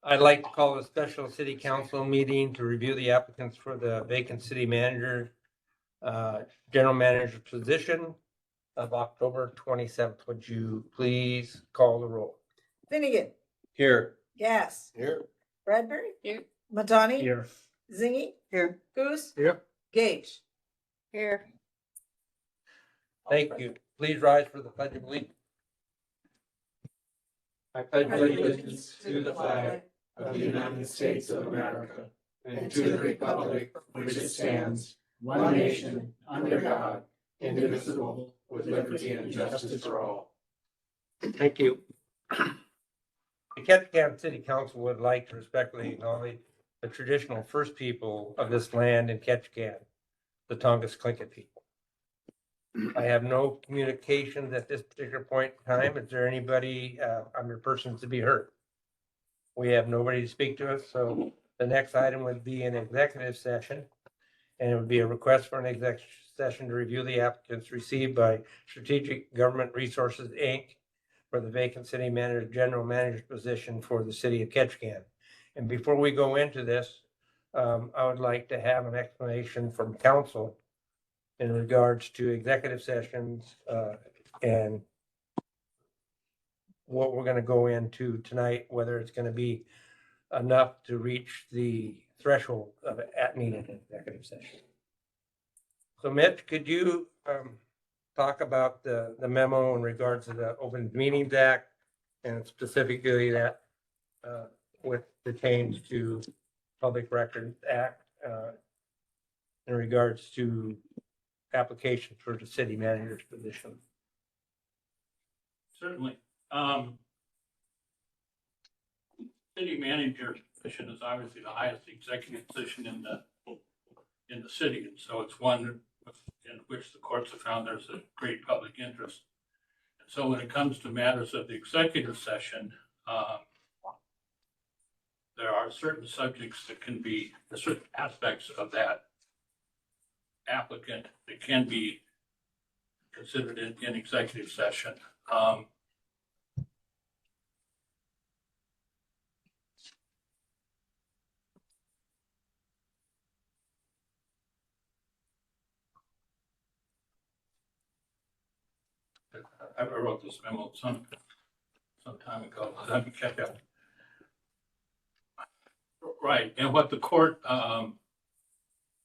I'd like to call a special city council meeting to review the applicants for the vacant city manager, general manager position of October 27th. Would you please call the roll? Finnegan, Here. Gass, Here. Bradbury, Matani, Here. Zingy, Here. Goose, Here. Gage. Here. Thank you. Please rise for the pledge of allegiance. I pledge allegiance to the flag of the United States of America and to the republic for which it stands, one nation, under God, indivisible, with liberty and justice for all. Thank you. The Ketchikan City Council would like to respectfully acknowledge the traditional first people of this land in Ketchikan, the Tongass Tlingit people. I have no communications at this particular point in time. Is there anybody under persons to be heard? We have nobody to speak to us, so the next item would be an executive session. And it would be a request for an executive session to review the applicants received by Strategic Government Resources, Inc. for the vacant city manager, general manager position for the city of Ketchikan. And before we go into this, I would like to have an explanation from council in regards to executive sessions and what we're going to go into tonight, whether it's going to be enough to reach the threshold of at needed executive session. So Mitch, could you talk about the memo in regards to the Open Meetings Act and specifically that with the change to Public Records Act in regards to applications for the city manager's position? Certainly. City manager's position is obviously the highest executive position in the city, and so it's one in which the courts have found there's a great public interest. And so when it comes to matters of the executive session, there are certain subjects that can be, certain aspects of that applicant that can be considered in executive session. I wrote this memo some time ago. Let me catch up. Right, and what the court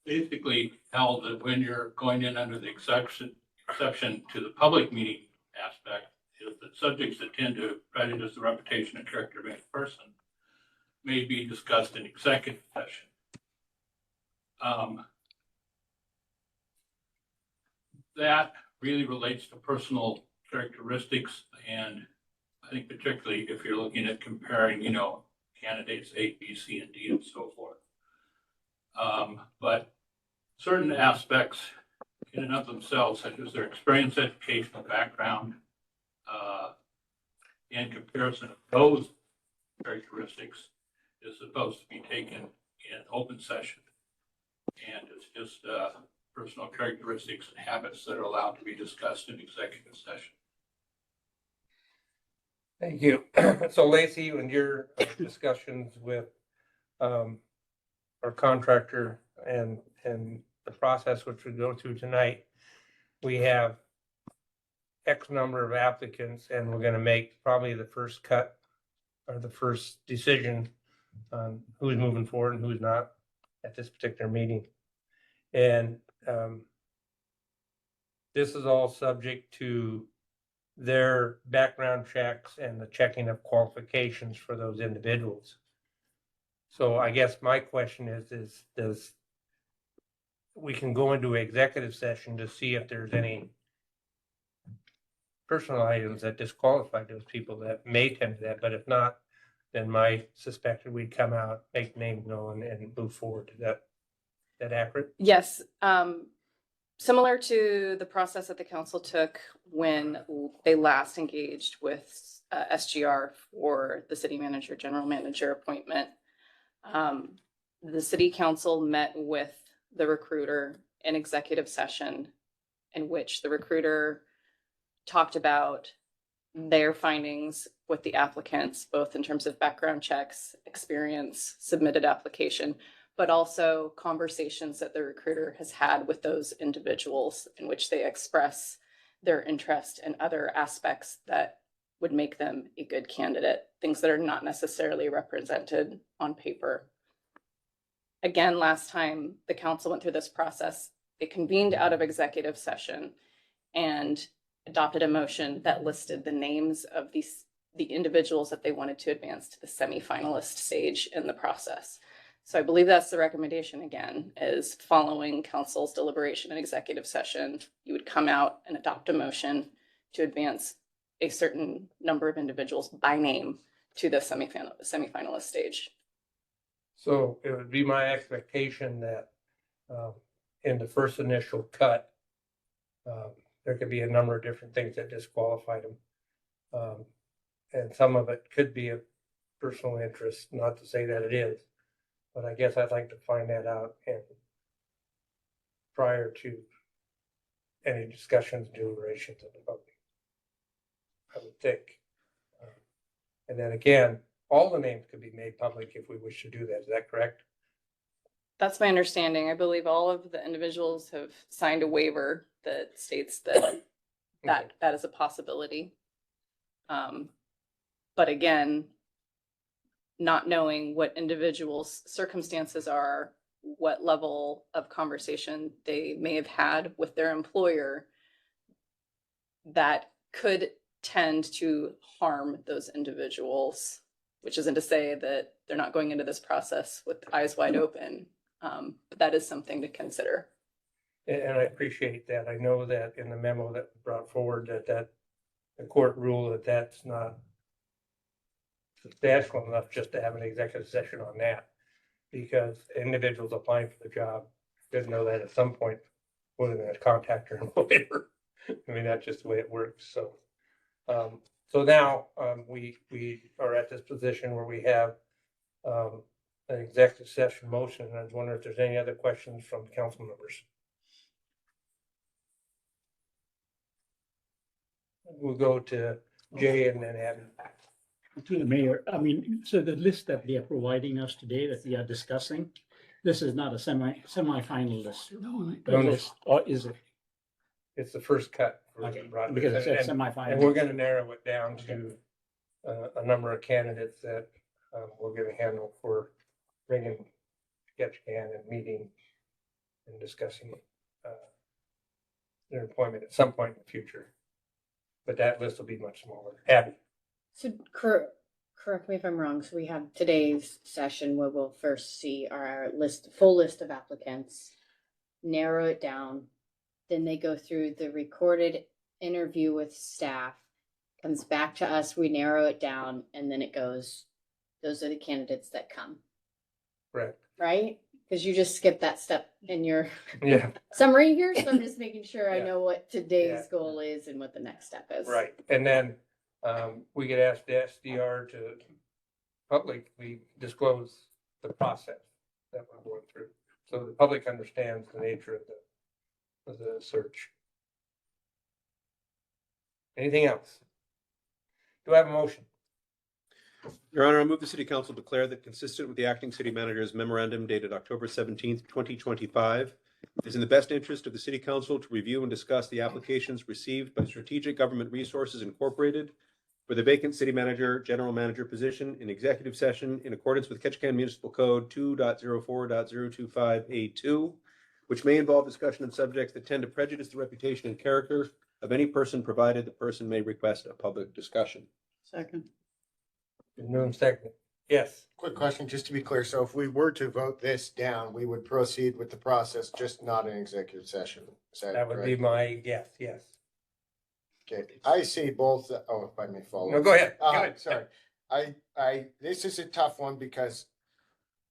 basically held that when you're going in under the exception to the public meeting aspect is that subjects that tend to prejudice the reputation and character of any person may be discussed in executive session. That really relates to personal characteristics, and I think particularly if you're looking at comparing, candidates A, B, C, and D, and so forth. But certain aspects in and of themselves, such as their experience, educational background, in comparison of those characteristics, is supposed to be taken in open session. And it's just personal characteristics and habits that are allowed to be discussed in executive session. Thank you. So Lacey, in your discussions with our contractor and the process which we go through tonight, we have X number of applicants and we're going to make probably the first cut or the first decision on who's moving forward and who's not at this particular meeting. And this is all subject to their background checks and the checking of qualifications for those individuals. So I guess my question is does we can go into executive session to see if there's any personal items that disqualify those people that may tend to that, but if not, then my suspected we'd come out, make names known and move forward. Is that accurate? Yes. Similar to the process that the council took when they last engaged with SGR for the city manager, general manager appointment. The city council met with the recruiter in executive session in which the recruiter talked about their findings with the applicants, both in terms of background checks, experience, submitted application, but also conversations that the recruiter has had with those individuals in which they express their interest in other aspects that would make them a good candidate, things that are not necessarily represented on paper. Again, last time the council went through this process, it convened out of executive session and adopted a motion that listed the names of the individuals that they wanted to advance to the semifinalist stage in the process. So I believe that's the recommendation again, is following council's deliberation and executive session, you would come out and adopt a motion to advance a certain number of individuals by name to the semifinalist stage. So it would be my expectation that in the first initial cut, there could be a number of different things that disqualified them. And some of it could be a personal interest, not to say that it is, but I guess I'd like to find that out and prior to any discussions, deliberations of the public, I would think. And then again, all the names could be made public if we wish to do that. Is that correct? That's my understanding. I believe all of the individuals have signed a waiver that states that that is a possibility. But again, not knowing what individuals' circumstances are, what level of conversation they may have had with their employer, that could tend to harm those individuals, which isn't to say that they're not going into this process with eyes wide open. But that is something to consider. And I appreciate that. I know that in the memo that was brought forward that the court ruled that that's not substantial enough just to have an executive session on that. Because individuals applying for the job didn't know that at some point we're going to contact their employer. I mean, that's just the way it works. So, so now we are at this position where we have an executive session motion, and I was wondering if there's any other questions from council members. We'll go to Jay and then Adam. To the mayor, I mean, so the list that they are providing us today that we are discussing, this is not a semi-finalist No, no. list, or is it? It's the first cut. Okay, Right. because it said And semi-finalist. we're gonna narrow it down to a number of candidates that we're gonna handle for bringing Ketchikan and meeting and discussing their employment at some point in the future. But that list will be much smaller. Abby. So correct me if I'm wrong. So we have today's session where we'll first see our full list of applicants, narrow it down. Then they go through the recorded interview with staff, comes back to us, we narrow it down, and then it goes, those are the candidates that come, Correct. right? Because you just skipped that step in your Yeah, summary here. So I'm just making sure I Yeah. know what today's Yeah. goal is and what the next step is. right. And then we could ask the SDR to publicly disclose the process that we're going through. So the public understands the nature of the search. Anything else? Do I have a motion? Your Honor, I move the City Council declare that consistent with the acting city manager's memorandum dated October 17th, 2025, it is in the best interest of the City Council to review and discuss the applications received by Strategic Government Resources Incorporated for the vacant city manager, general manager position in executive session in accordance with Ketchikan Municipal Code 2.04.025A2, which may involve discussion of subjects that tend to prejudice the reputation and character of any person, provided the person may request a public discussion. Second. Noon second. Yes. Quick question, just to be clear. So if we were to vote this down, we would proceed with the process, just not an executive session. Is that That would be correct? my guess, yes. Okay, I see both, if I may follow. No, go ahead. Go ahead. Sorry. This is a tough one because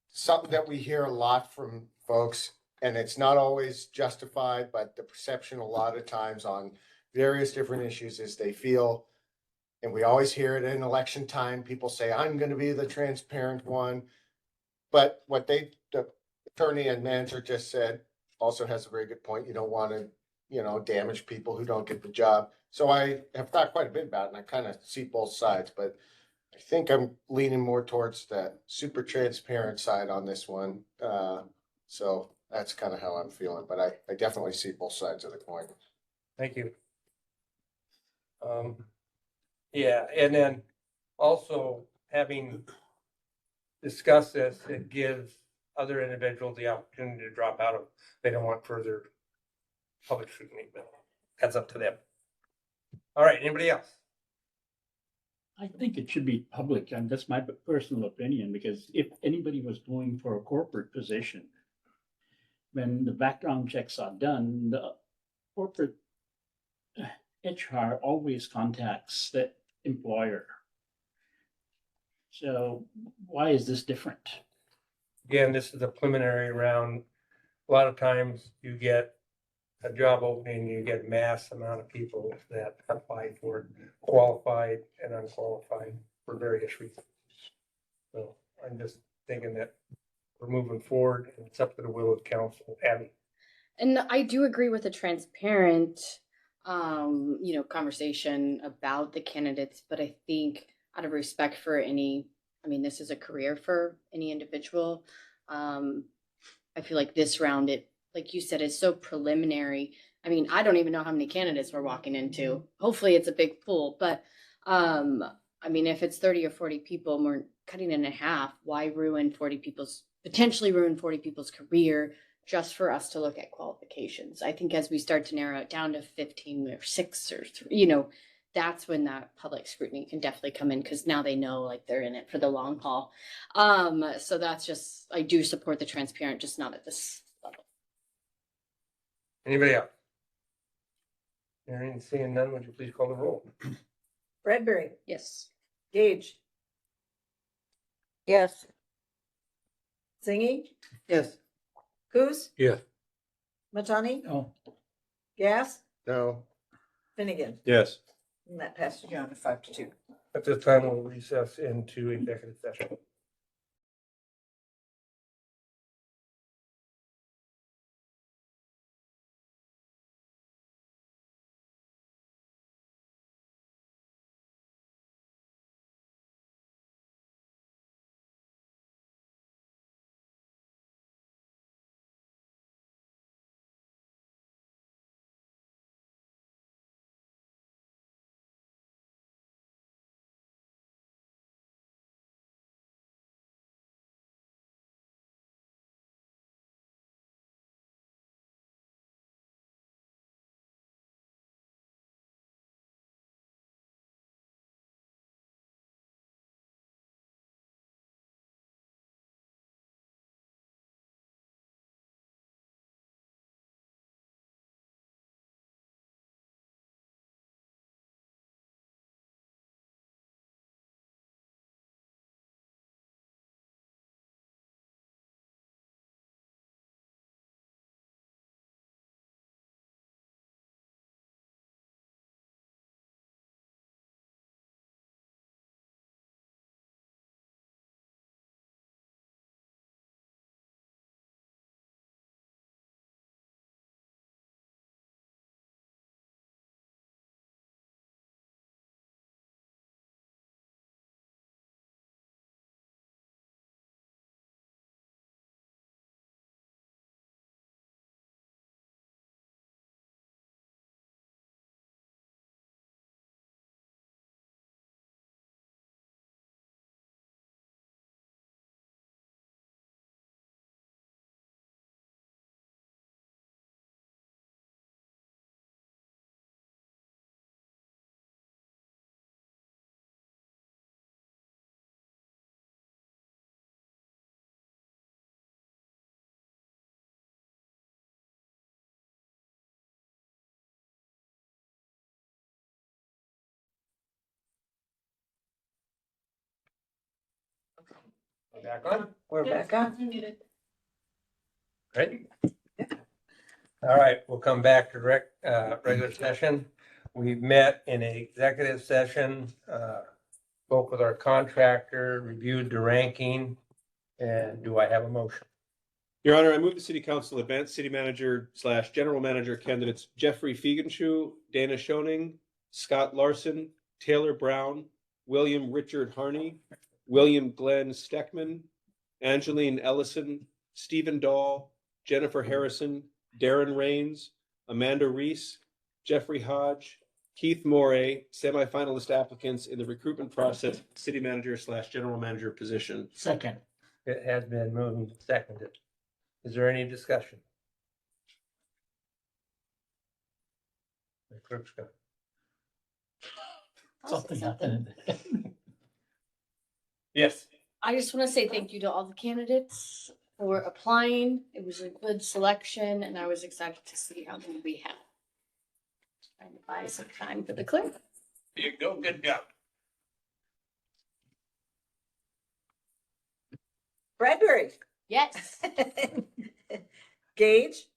something that we hear a lot from folks, and it's not always justified, but the perception a lot of times on various different issues is they feel, and we always hear it in election time, people say, I'm gonna be the transparent one. But what the attorney and manager just said also has a very good point. You don't want to damage people who don't get the job. So I have thought quite a bit about it and I kind of see both sides, but I think I'm leaning more towards the super transparent side on this one. So that's kind of how I'm feeling, but I definitely see both sides of the coin. Thank you. Yeah, and then also having discussed this, it gives other individuals the opportunity to drop out of, they don't want further public scrutiny, but that's up to them. All right, anybody else? I think it should be public, and that's my personal opinion, because if anybody was going for a corporate position, when the background checks are done, the corporate HR always contacts the employer. So why is this different? Again, this is a preliminary round. A lot of times you get a job opening, you get mass amount of people that apply for it, qualified and unqualified for various reasons. So I'm just thinking that we're moving forward and it's up to the will of council. Abby? And I do agree with the transparent, conversation about the candidates, but I think out of respect for this is a career for any individual. I feel like this round, like you said, is so preliminary. I mean, I don't even know how many candidates we're walking into. Hopefully it's a big pool, but, if it's 30 or 40 people and we're cutting in half, why potentially ruin 40 people's career just for us to look at qualifications? I think as we start to narrow it down to 15 or 6 or 3, that's when that public scrutiny can definitely come in, because now they know like they're in it for the long haul. So that's just, I do support the transparent, just not at this level. Anybody else? Hearing and seeing none, would you please call the roll? Bradbury, Yes. Gage, Yes. Zingy, Yes. Coos, Yeah. Matani, Oh, Gas, No, Finnegan. Yes. And that passes you on to 5-2. At this time, we'll recess into executive session. We're back on. We're back on. Ready? All right, we'll come back to regular session. We met in an executive session, spoke with our contractor, reviewed the ranking, and do I have a motion? Your Honor, I move the city council advance city manager / general manager candidates Jeffrey Fiegenschuh, Dana Schoening, Scott Larson, Taylor Brown, William Richard Harney, William Glenn Steckman, Angeline Ellison, Stephen Dahl, Jennifer Harrison, Darren Rains, Amanda Reese, Jeffrey Hodge, Keith Morey, semifinalist applicants in the recruitment process, city manager / general manager position. Second. It has been moved and seconded. Is there any discussion? The clerk's got. Something happened. Yes. I just want to say thank you to all the candidates for applying. It was a good selection and I was excited to see how many we had. Trying to buy some time for the clerk. Here you go, good job. Bradbury. Yes. Gage,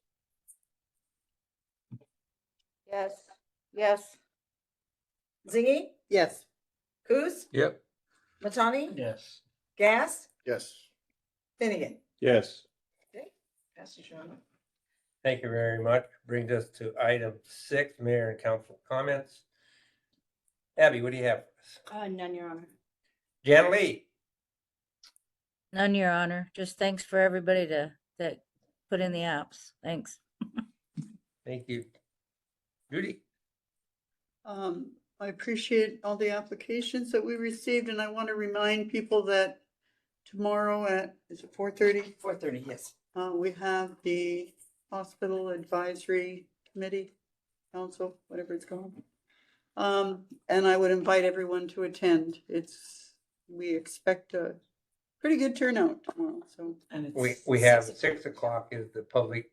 Yes. Yes. Zingy, Yes. Coos, Yep. Matani, Yes. Gas, Yes. Finnegan. Yes. Passes your honor. Thank you very much. Brings us to item 6, mayor and council comments. Abby, what do you have? None, Your Honor. Jan Lee. None, Your Honor. Just thanks for everybody that put in the apps. Thanks. Thank you. Judy. I appreciate all the applications that we received, and I want to remind people that tomorrow at, is it 4:30? 4:30, yes. We have the Hospital Advisory Committee, Council, whatever it's called. And I would invite everyone to attend. We expect a pretty good turnout tomorrow, so. And it's We have 6 o'clock is the public.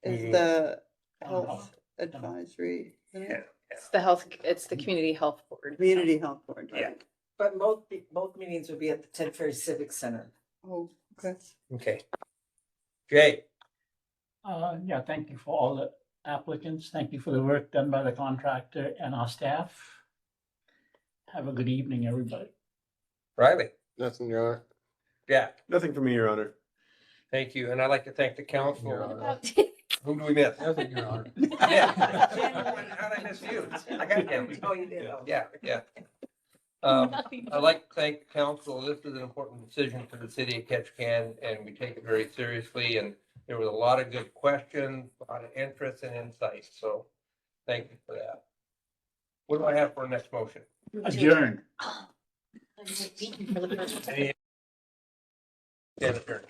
Is meeting. the Health Advisory, isn't it? Yeah. It's the Community Health Board. Community Health Board, Yeah. right? But both meetings will be at the Ted Ferry Civic Center. Oh, okay. Okay. Jay. Yeah, thank you for all the applicants. Thank you for the work done by the contractor and our staff. Have a good evening, everybody. Riley. Nothing, Your Honor. Jack. Nothing for me, Your Honor. Thank you. And I'd like to thank the council. Your Honor. Who do we miss? Nothing, Your Honor. Yeah. How'd I miss you? I got you. Oh, you did. Oh. Yeah, yeah. I'd like to thank the council. This is an important decision for the city of Ketchikan, and we take it very seriously. And there was a lot of good questions, a lot of interest and insight. So thank you for that. What do I have for a next motion? Adjourn. Any- Stand adjourned.